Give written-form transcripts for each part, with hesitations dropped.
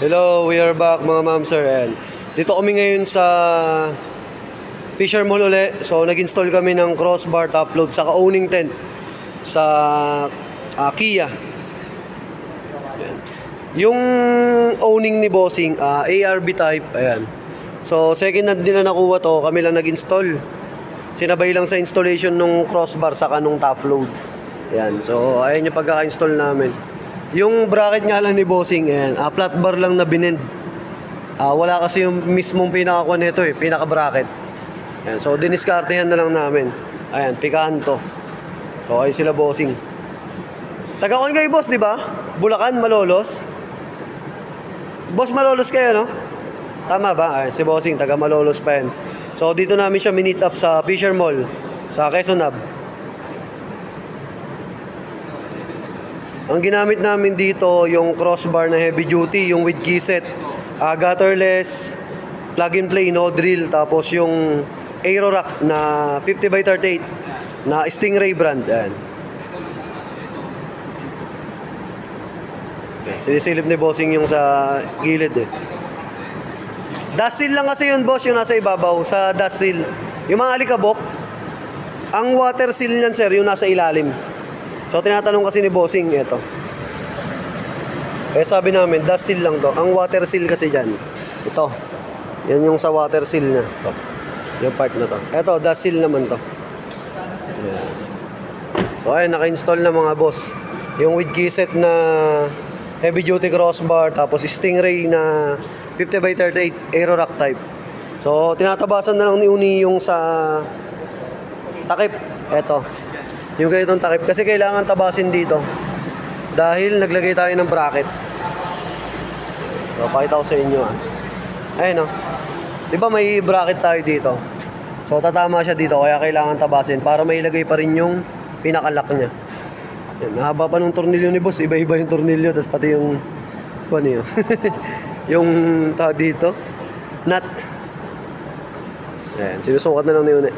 Hello, we are back mga ma'am sir. And dito kami ngayon sa Fisher Mall uli. So nag-install kami ng crossbar top load sa owning tent sa Kia. Ayan. Yung owning ni Bossing ARB type. Ayan. So second hand din na nakuha to. Kami lang nag-install. Sinabay lang sa installation ng crossbar sa kanong top load. Ayan. So ayan yung pagkaka-install namin. Yung bracket nga lang ni Bossing, ayan, flat bar lang na binend. Wala kasi yung mismong pinakakuha nito pinaka-bracket. Ayan, so diniskartehan na lang namin. Ayan, pikahan to. So ayun sila Bossing. Taga-on kayo boss, di ba? Bulacan, Malolos. Boss, Malolos kayo, no? Tama ba? Ayan, si Bossing, taga Malolos pa yan. So dito namin siya minit up sa Fisher Mall, sa Quezon Ave. Ang ginamit namin dito yung crossbar na heavy duty, yung with keyset, gutterless, plug and play, no drill, tapos yung aero rack na 50x38 na Stingray brand. Ayan. Sinisilip ni Bossing yung sa gilid Dust seal lang kasi yun boss, yung nasa ibabaw sa dust seal. Yung mga alikabok, ang water seal niyan sir, yung nasa ilalim. So tinatanong kasi ni Bossing ito. Sabi namin dust seal lang to. Ang water seal kasi diyan. Ito. Yan yung sa water seal niya. Ito. Yung part na to. Ito dust seal naman to. Ayan. So ayun, naka-install na mga boss. Yung with keyset na heavy duty crossbar, tapos Stingray na 50x38 aero rack type. So tinatabasan na lang ni Uni yung sa takip. Ito. Yung ganitong takip. Kasi kailangan tabasin dito. Dahil naglagay tayo ng bracket. So, pakita ko sa inyo Ayun Diba may bracket tayo dito? So, tatama siya dito. Kaya kailangan tabasin. Para mailagay pa rin yung pinakalock niya. Yan, nahaba pa nung tornilyo ni boss. Iba-iba yung tornilyo. Tapos pati yung ano yun? Yung tawag dito. Nut. Ayan, sinusukat na lang ni Une.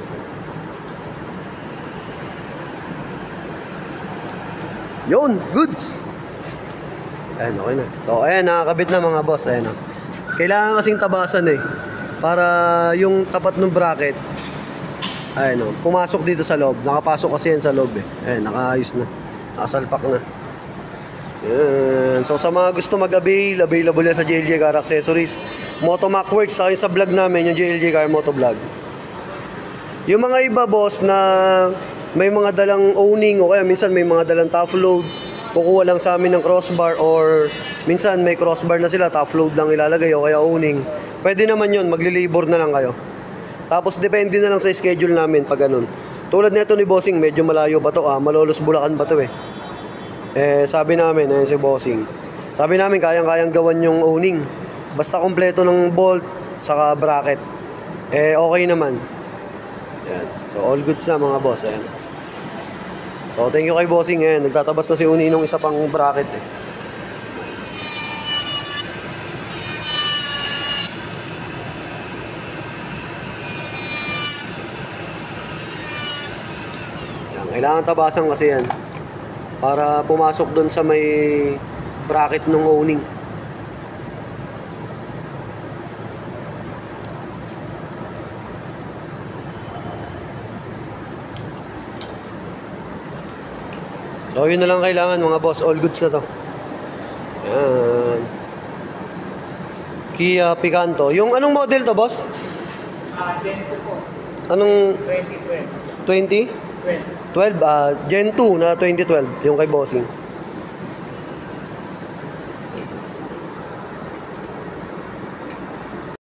Yun, goods. Ayan, okay na. So, ayan, nakakabit na mga boss. Ayan, kailangan kasing tabasan para yung tapat ng bracket, ayan, pumasok dito sa loob. Nakapasok kasi yan sa loob Ayan, nakaayos na. Nakasalpak na. Ayan. So, sa mga gusto mag-avail, available yan sa JLJ Car Accessories. Motomac Works, sa vlog namin, yung JLJ Car Moto Vlog. Yung mga iba, boss, na may mga dalang owning o kaya minsan may mga dalang top load, kukuha lang sa amin ng crossbar, or minsan may crossbar na sila, top load lang ilalagay o kaya owning. Pwede naman yun, magli-labor na lang kayo. Tapos depende na lang sa schedule namin pag ganun. Tulad nito ni Bossing, medyo malayo pa to Malolos, Bulacan pa to sabi namin, si Bossing, sabi namin kayang-kayang gawan yung owning. Basta kompleto ng bolt saka bracket. Okay naman. Yan. So all goods na mga boss. Ayan. So thank you kay Bossing. Nagtatabas na si Uni nung isa pang bracket Yan. Kailangan tabasan kasi yan para pumasok doon sa may bracket ng owning. So yun na lang kailangan mga boss, all goods na to. Ayan. Kia Picanto. Yung anong model to boss? Gen 2 po. Anong 2012. 20? 12? Gen 2 na 2012, yung kay Bossing.